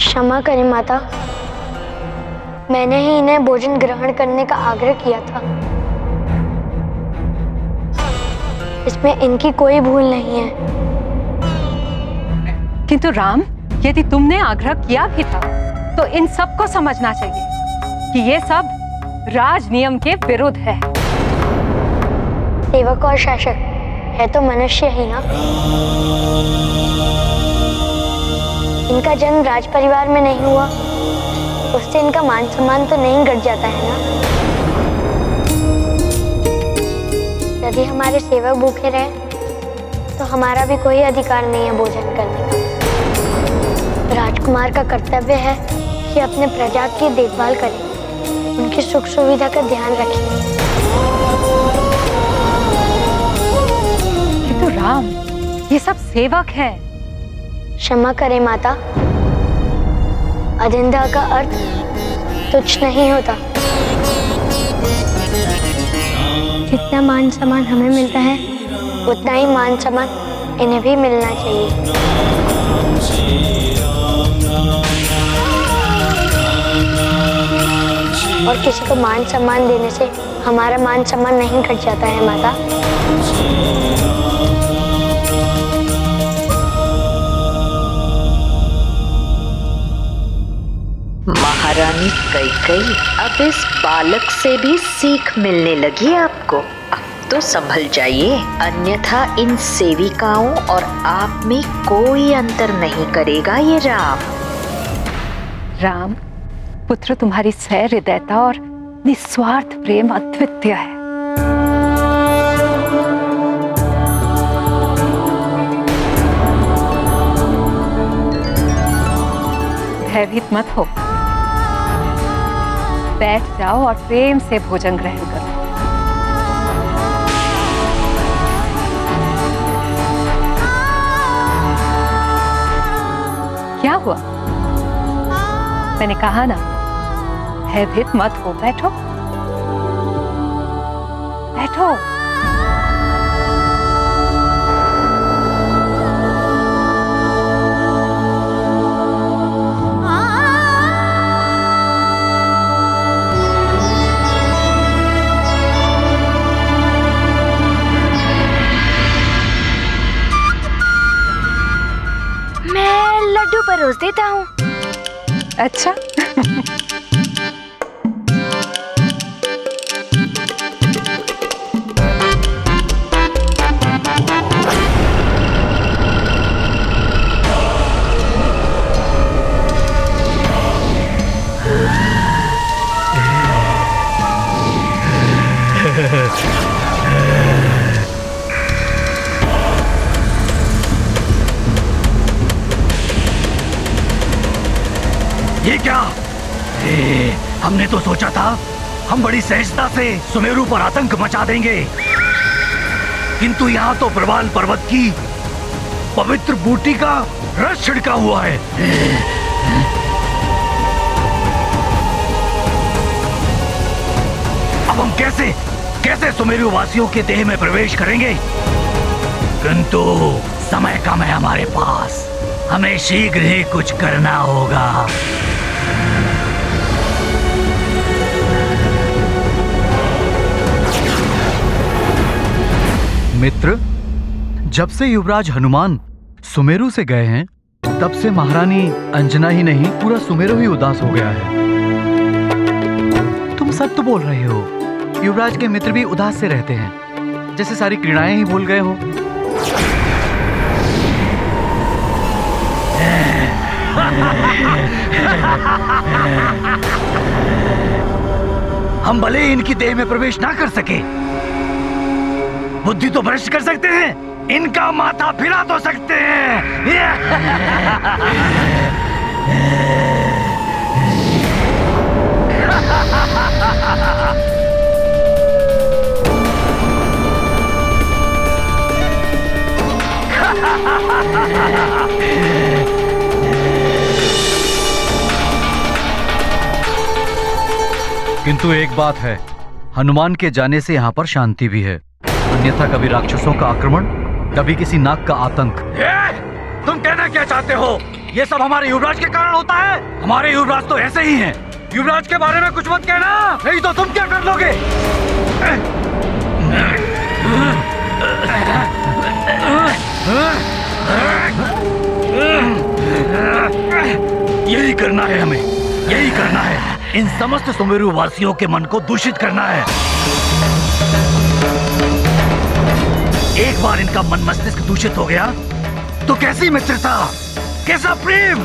क्षमा करें माता, मैंने ही इन्हें भोजन ग्रहण करने का आग्रह किया था। इसमें इनकी कोई भूल नहीं है। किंतु राम, यदि तुमने आग्रह किया भी था तो इन सबको समझना चाहिए कि ये सब राज नियम के विरुद्ध है। सेवक और शासक है तो मनुष्य ही ना। इनका जन्म राज परिवार में नहीं हुआ, उससे इनका मान सम्मान तो नहीं घट जाता है ना। यदि हमारे सेवक भूखे रहे तो हमारा भी कोई अधिकार नहीं है भोजन करने का। राजकुमार का कर्तव्य है कि अपने प्रजा की देखभाल करें, उनकी सुख सुविधा का ध्यान रखें। किंतु राम, ये सब सेवक हैं। क्षमा करें माता, अधीनता का अर्थ तुच्छ नहीं होता। जितना मान सम्मान हमें मिलता है उतना ही मान सम्मान इन्हें भी मिलना चाहिए। और किसी को मान सम्मान देने से हमारा मान सम्मान नहीं घट जाता है माता। महारानी कैकेयी, अब इस बालक से भी सीख मिलने लगी आपको। अब तो संभल जाइए, अन्यथा इन सेविकाओं और आप में कोई अंतर नहीं करेगा ये राम। राम, पुत्र तुम्हारी सहृदयता और निस्वार्थ प्रेम अद्वितीय है। भयभीत मत हो, बैठ जाओ और प्रेम से भोजन ग्रहण करो। क्या हुआ? मैंने कहा ना, भयभीत मत हो, बैठो बैठो। परोस देता हूँ। अच्छा। ये क्या? हमने तो सोचा था हम बड़ी सहजता से सुमेरु पर आतंक मचा देंगे, किंतु यहाँ तो प्रवाल पर्वत की पवित्र बूटी का रस छिड़का हुआ है। अब हम कैसे सुमेरु वासियों के देह में प्रवेश करेंगे? किंतु समय कम है हमारे पास, हमें शीघ्र ही कुछ करना होगा। मित्र, जब से युवराज हनुमान सुमेरु से गए हैं, तब से महारानी अंजना ही नहीं, पूरा सुमेरु ही उदास हो गया है। तुम सत्य बोल रहे हो, युवराज के मित्र भी उदास से रहते हैं, जैसे सारी क्रीड़ाएं ही भूल गए हो। हम भले ही इनकी देह में प्रवेश ना कर सके, बुद्धि तो भ्रष्ट कर सकते हैं, इनका माथा फिरा तो सकते हैं। किंतु एक बात है, हनुमान के जाने से यहाँ पर शांति भी है, अन्यथा कभी राक्षसों का आक्रमण, कभी किसी नाग का आतंक। तुम कहना क्या चाहते हो? ये सब हमारे युवराज के कारण होता है। हमारे युवराज तो ऐसे ही हैं। युवराज के बारे में कुछ मत कहना, नहीं तो तुम क्या कर लोगे? यही करना है हमें, यही करना है। इन समस्त सुमेरु वासियों के मन को दूषित करना है। एक बार इनका मन मस्तिष्क दूषित हो गया तो कैसी मित्रता, कैसा प्रेम,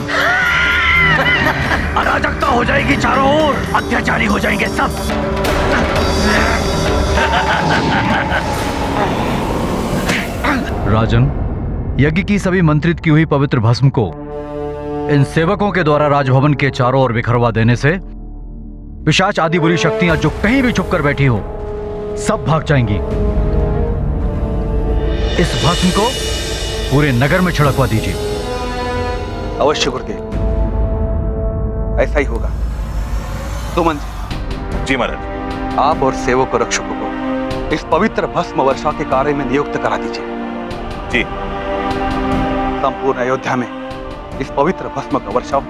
अराजकता हो जाएगी चारों ओर, अत्याचारी हो जाएंगे सब। राजन, यज्ञ की सभी मंत्रित की हुई पवित्र भस्म को इन सेवकों के द्वारा राजभवन के चारों ओर बिखरवा देने से पिशाच आदि बुरी शक्तियां जो कहीं भी छुपकर बैठी हो सब भाग जाएंगी। इस भस्म को पूरे नगर में छिड़कवा दीजिए। अवश्य गुरुदेव, ऐसा ही होगा। सुमन जी महाराज। आप और सेवक और रक्षकों को इस पवित्र भस्म वर्षा के कार्य में नियुक्त करा दीजिए। जी। संपूर्ण अयोध्या में इस पवित्र भस्म का वर्षाव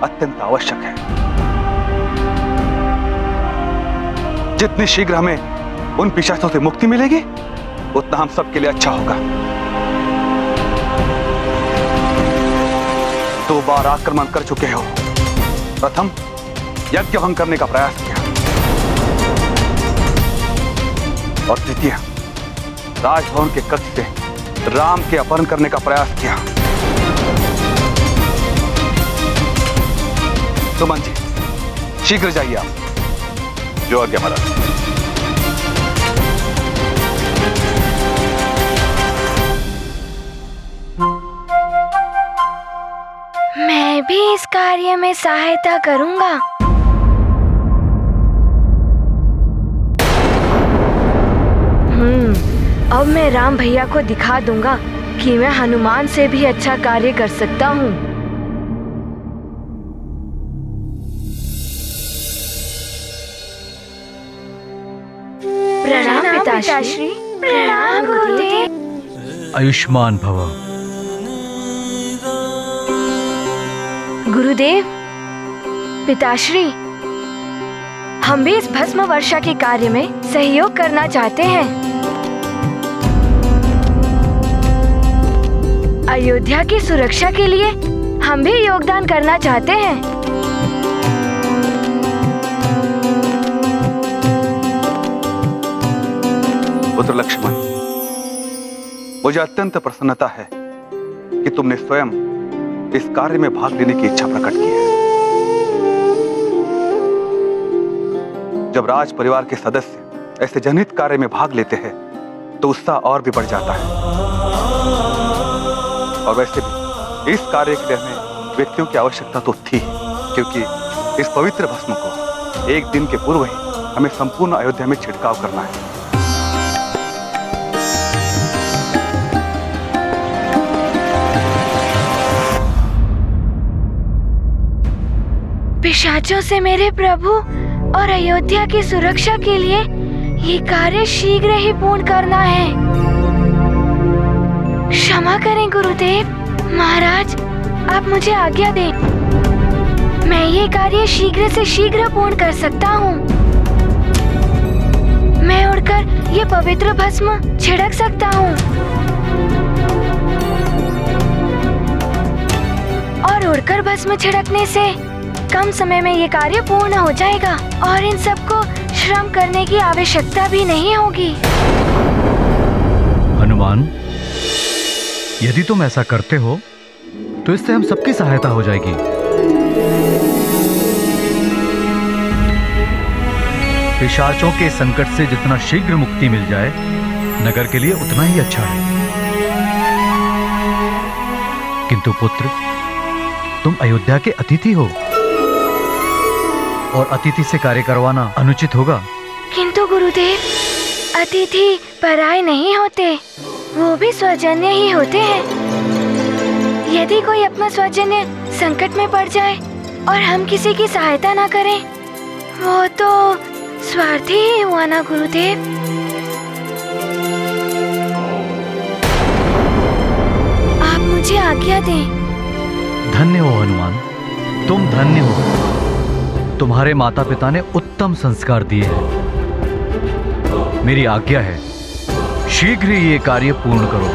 अत्यंत आवश्यक है। जितनी शीघ्र हमें उन पिशाचों से मुक्ति मिलेगी उतना हम सबके लिए अच्छा होगा। 2 बार आक्रमण कर चुके हो। प्रथम यज्ञ भंग करने का प्रयास किया और द्वितीय राजभवन के कक्ष से राम के अपहरण करने का प्रयास किया। सुमन जी, शीघ्र जाइए आप। जो आज्ञा महाराज। मैं भी इस कार्य में सहायता करूंगा। अब मैं राम भैया को दिखा दूंगा कि मैं हनुमान से भी अच्छा कार्य कर सकता हूँ। प्रणाम पिताश्री। प्रणाम गुरुदेव। आयुष्मान भव। गुरुदेव, पिताश्री, हम भी इस भस्म वर्षा के कार्य में सहयोग करना चाहते हैं। अयोध्या की सुरक्षा के लिए हम भी योगदान करना चाहते हैं। पुत्र लक्ष्मण, मुझे अत्यंत प्रसन्नता है कि तुमने स्वयं इस कार्य में भाग लेने की इच्छा प्रकट की है। जब राज परिवार के सदस्य ऐसे जनहित कार्य में भाग लेते हैं तो उत्साह और भी बढ़ जाता है। और वैसे भी इस कार्य के लिए हमें व्यक्तियों की आवश्यकता तो थी, क्योंकि इस पवित्र भस्म को एक दिन के पूर्व ही हमें संपूर्ण अयोध्या में छिड़काव करना है। पिशाचों से मेरे प्रभु और अयोध्या की सुरक्षा के लिए ये कार्य शीघ्र ही पूर्ण करना है। क्षमा करें गुरुदेव। महाराज, आप मुझे आज्ञा दें। मैं ये कार्य शीघ्र से शीघ्र पूर्ण कर सकता हूँ। मैं उड़कर ये पवित्र भस्म छिड़क सकता हूँ और उड़कर भस्म छिड़कने से कम समय में ये कार्य पूर्ण हो जाएगा और इन सबको श्रम करने की आवश्यकता भी नहीं होगी। हनुमान, यदि तुम ऐसा करते हो तो इससे हम सबकी सहायता हो जाएगी। पिशाचों के संकट से जितना शीघ्र मुक्ति मिल जाए नगर के लिए उतना ही अच्छा है। किंतु पुत्र, तुम अयोध्या के अतिथि हो और अतिथि से कार्य करवाना अनुचित होगा। किंतु गुरुदेव, अतिथि पराये नहीं होते, वो भी स्वजन्य ही होते हैं। यदि कोई अपना स्वजन्य संकट में पड़ जाए और हम किसी की सहायता ना करें, वो तो स्वार्थी ही हुआ ना गुरुदेव। मुझे आज्ञा दें। धन्य हो हनुमान, तुम धन्य हो। तुम्हारे माता पिता ने उत्तम संस्कार दिए हैं। मेरी आज्ञा है, शीघ्र ही ये कार्य पूर्ण करो।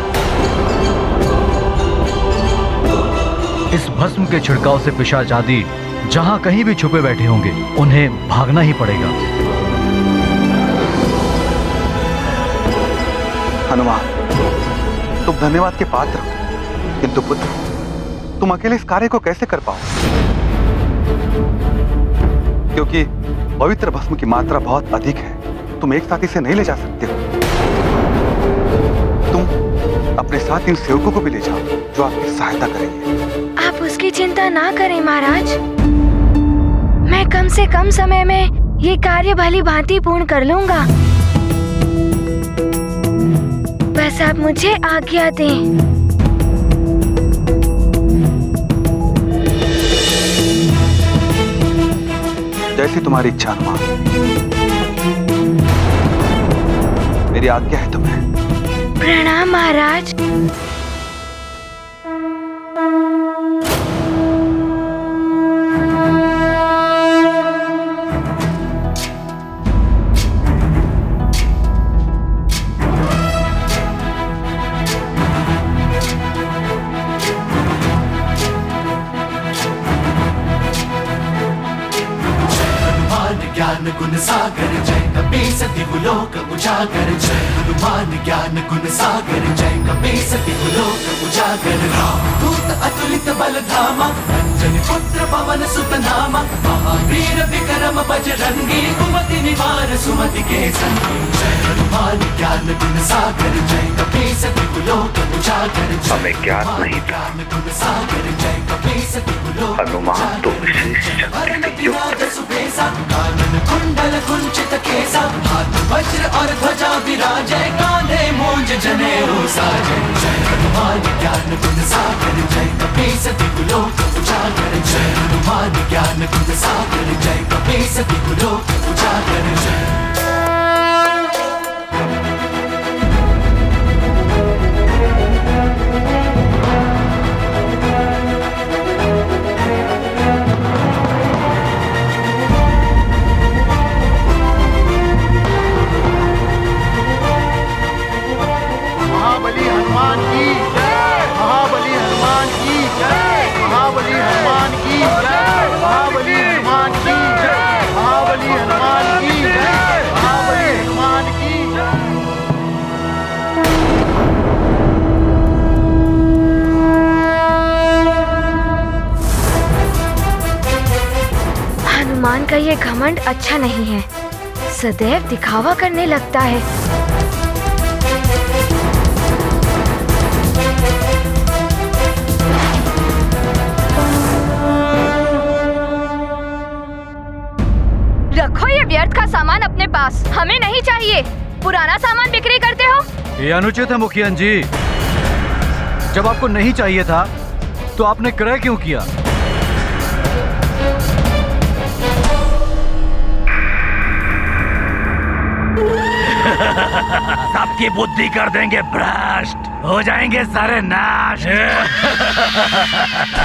इस भस्म के छिड़काव से पिशाच आदि जहां कहीं भी छुपे बैठे होंगे, उन्हें भागना ही पड़ेगा। हनुमान, तुम धन्यवाद के पात्र हो, किंतु पुत्र, तुम अकेले इस कार्य को कैसे कर पाओ? क्योंकि पवित्र भस्म की मात्रा बहुत अधिक है, तुम एक साथ इसे नहीं ले जा सकते हो। तुम अपने साथ इन सेवकों को भी ले जाओ जो आपकी सहायता करेंगे। आप उसकी चिंता ना करें महाराज, मैं कम से कम समय में ये कार्य भली भांति पूर्ण कर लूंगा। बस आप मुझे आज्ञा दें। जैसी तुम्हारी इच्छा हनुमान। मेरी आज्ञा है तुम्हें। प्रणाम महाराज। ज्ञान गुण सागर जय कपीस दिवलोक उजागर। जय हनुमान ज्ञान गुण सागर जय कपीस दिवलोक उजागर। दूत अतुलित बल धामा, अंजनी पुत्र पवन सुत नामा। महावीर विक्रम बजरंगी, कुमति निवार सुमति के संगी। जय हनुमान ज्ञान गुण सागर जय कपीस दिवलोक उजागर। हमें ज्ञान नहीं था गुण सागर जय कपीस दिवलोक हनुमान तो विशेष शक्ति से युक्त है। कुंडल कुंचित केसा, हाथ वज्र और ध्वजा विराजय। कांधे मूंज जनेऊ साजय। जय हनुमान ज्ञान गुण सागर जय कपीस दिवलोक उजागर। जय हनुमान ज्ञान गुण सागर जय कपीस दिवलोक उजागर। जय महाबली हनुमान की जय। महाबली हनुमान की जय। महाबली हनुमान की जय। महाबली हनुमान की जय। महाबली हनुमान की जय। महाबली हनुमान की जय। हनुमान का ये घमंड अच्छा नहीं है, सदैव दिखावा करने लगता है। रखो ये व्यर्थ का सामान अपने पास, हमें नहीं चाहिए। पुराना सामान बिक्री करते हो। ये अनुचित है मुखियन जी। जब आपको नहीं चाहिए था तो आपने क्रय क्यों किया? सबकी बुद्धि कर देंगे भ्रष्ट, हो जाएंगे सारे नाश।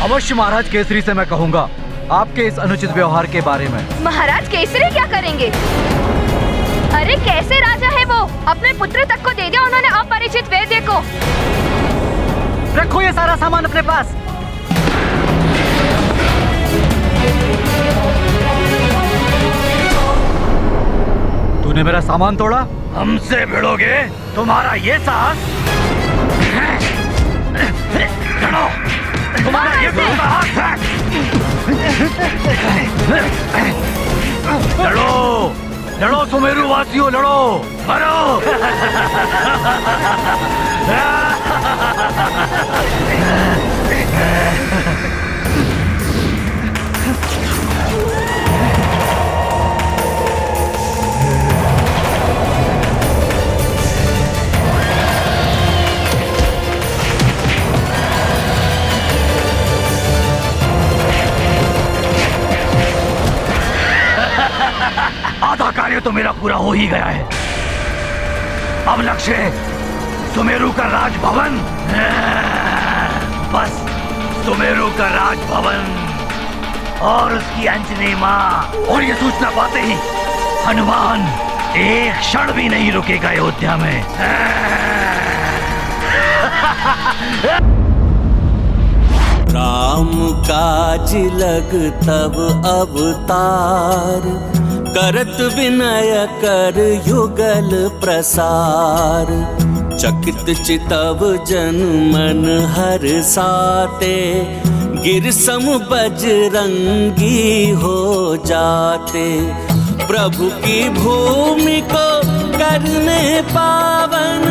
अवश्य महाराज केसरी से मैं कहूंगा आपके इस अनुचित व्यवहार के बारे में। महाराज केसरी क्या करेंगे? अरे कैसे राजा है वो, अपने पुत्र तक को दे दिया उन्होंने अपरिचित वैद्य को। रखो ये सारा सामान अपने पास। तूने मेरा सामान तोड़ा? हमसे भिड़ोगे? तुम्हारा ये साहस? लड़ो! तुम्हारा ये साहस है? लड़ो! लड़ो सुमेरु वासियों, लड़ो! मरो! आधा कार्य तो मेरा पूरा हो ही गया है। अब लक्ष्य सुमेरु का राजभवन। बस सुमेरु का राजभवन और उसकी अंजनी माँ, और ये सूचना पाते ही हनुमान एक क्षण भी नहीं रुकेगा अयोध्या में। राम काज लग तब अवतार, करत विनय कर युगल प्रसार। चकित चितव जन मन हर साते, गिर सम बजरंगी हो जाते। प्रभु की भूमि को करने पावन,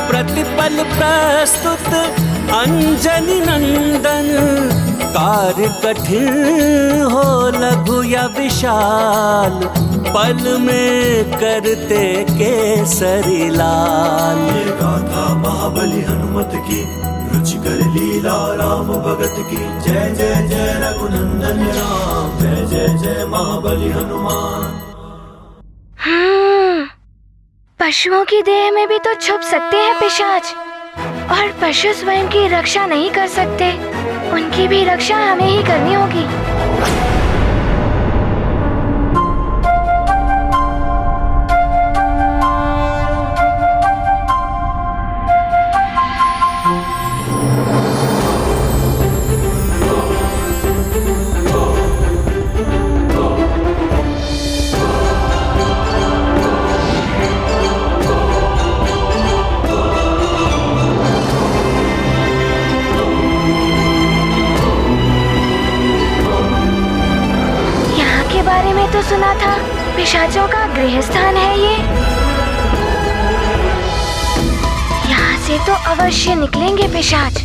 प्रतिपल प्रस्तुत अंजनी नंदन। कार्य कठिन हो लघु या विशाल, पल में करते केसरी लाल। ये गाथा महाबली हनुमत की, रुचिकर लीला राम भगत की। जय जय जय रघुनंदन राम, जय जय जय महाबली हनुमान। पशुओं की देह में भी तो छुप सकते हैं पिशाच, और पशु स्वयं की रक्षा नहीं कर सकते, उनकी भी रक्षा हमें ही करनी होगी। तो सुना था पिशाचों का गृह स्थान है ये। यहाँ से तो अवश्य निकलेंगे पिशाच।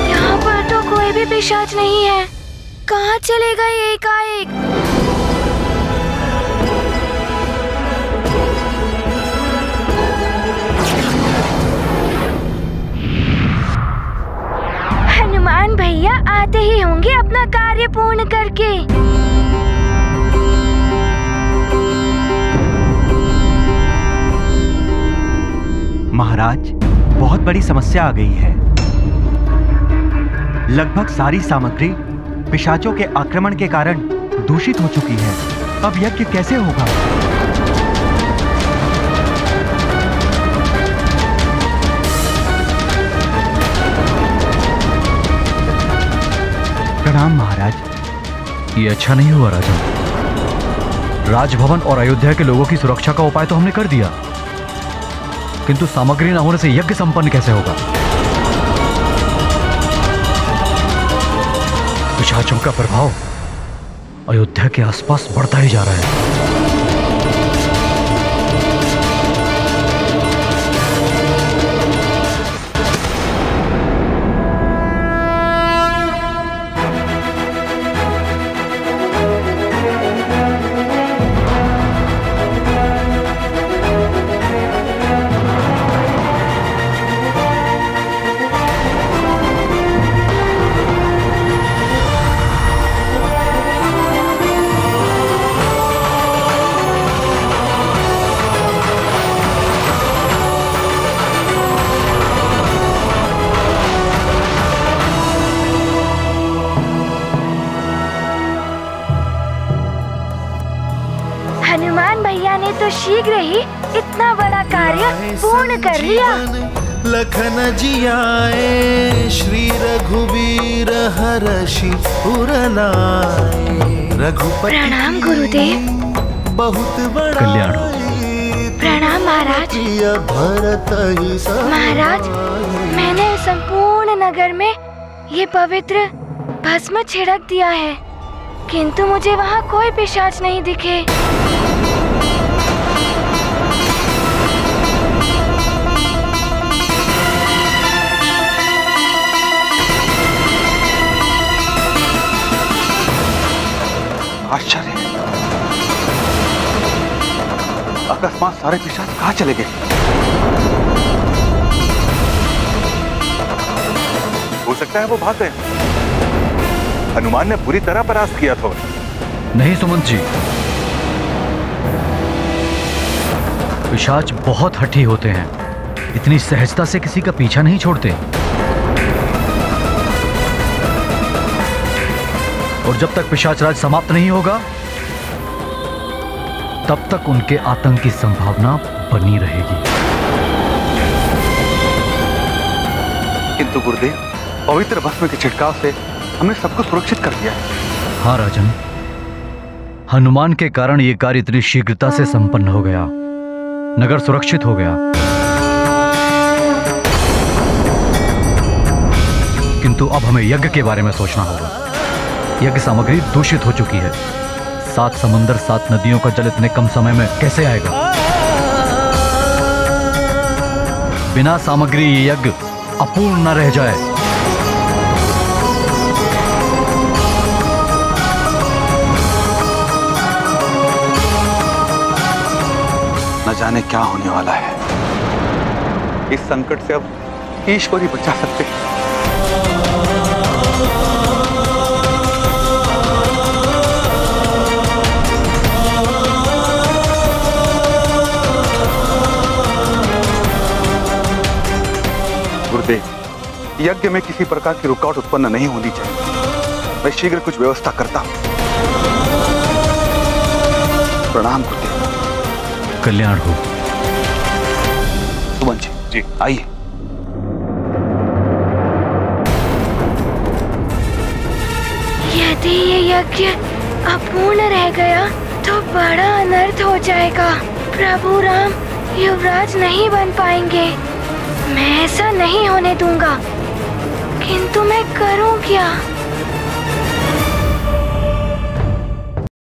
यहाँ पर तो कोई भी पिशाच नहीं है, कहाँ चले गए एकाएक? हनुमान भैया आते ही होंगे अपना कार्य पूर्ण करके। महाराज, बहुत बड़ी समस्या आ गई है। लगभग सारी सामग्री पिशाचों के आक्रमण के कारण दूषित हो चुकी है। अब यज्ञ कैसे होगा? प्रणाम महाराज। ये अच्छा नहीं हुआ राजन। राजभवन और अयोध्या के लोगों की सुरक्षा का उपाय तो हमने कर दिया, किंतु सामग्री न होने से यज्ञ संपन्न कैसे होगा? पिशाचों का प्रभाव अयोध्या के आसपास बढ़ता ही जा रहा है। हनुमान भैया ने तो शीघ्र ही इतना बड़ा कार्य पूर्ण कर लिया। लखन जियाए श्री रघुवीर हर्षि उर लाए। रघुपति प्रणाम गुरुदेव। बहुत बड़ा कल्याण हो। प्रणाम महाराज। महाराज, मैंने संपूर्ण नगर में ये पवित्र भस्म छिड़क दिया है, किंतु मुझे वहाँ कोई पिशाच नहीं दिखे। आश्चर्य, अकस्मात सारे पिशाच कहाँ चले गए? हो सकता है वो भाग गए। हनुमान ने पूरी तरह परास्त किया था। नहीं सुमंत जी, पिशाच बहुत हठी होते हैं, इतनी सहजता से किसी का पीछा नहीं छोड़ते। और जब तक पिशाच राज समाप्त नहीं होगा तब तक उनके आतंक की संभावना बनी रहेगी। किंतु गुरुदेव, पवित्र भस्म के छिड़काव से हमने सबको सुरक्षित कर दिया है। हाँ राजन, हनुमान के कारण यह कार्य इतनी शीघ्रता से संपन्न हो गया, नगर सुरक्षित हो गया। किंतु अब हमें यज्ञ के बारे में सोचना होगा। यज्ञ सामग्री दूषित हो चुकी है। 7 समुंदर 7 नदियों का जल इतने कम समय में कैसे आएगा? बिना सामग्री ये यज्ञ अपूर्ण न रह जाए। न जाने क्या होने वाला है। इस संकट से अब ईश्वर ही बचा सकते हैं। गुरुदेव, यज्ञ में किसी प्रकार की रुकावट उत्पन्न नहीं होनी चाहिए। मैं शीघ्र कुछ व्यवस्था करता हूं। प्रणाम गुरुदेव। कल्याण हो। सुमन जी, जी आइए। यदि ये यज्ञ अपूर्ण रह गया तो बड़ा अनर्थ हो जाएगा। प्रभु राम युवराज नहीं बन पाएंगे। मैं ऐसा नहीं होने दूंगा। किंतु मैं करूं क्या?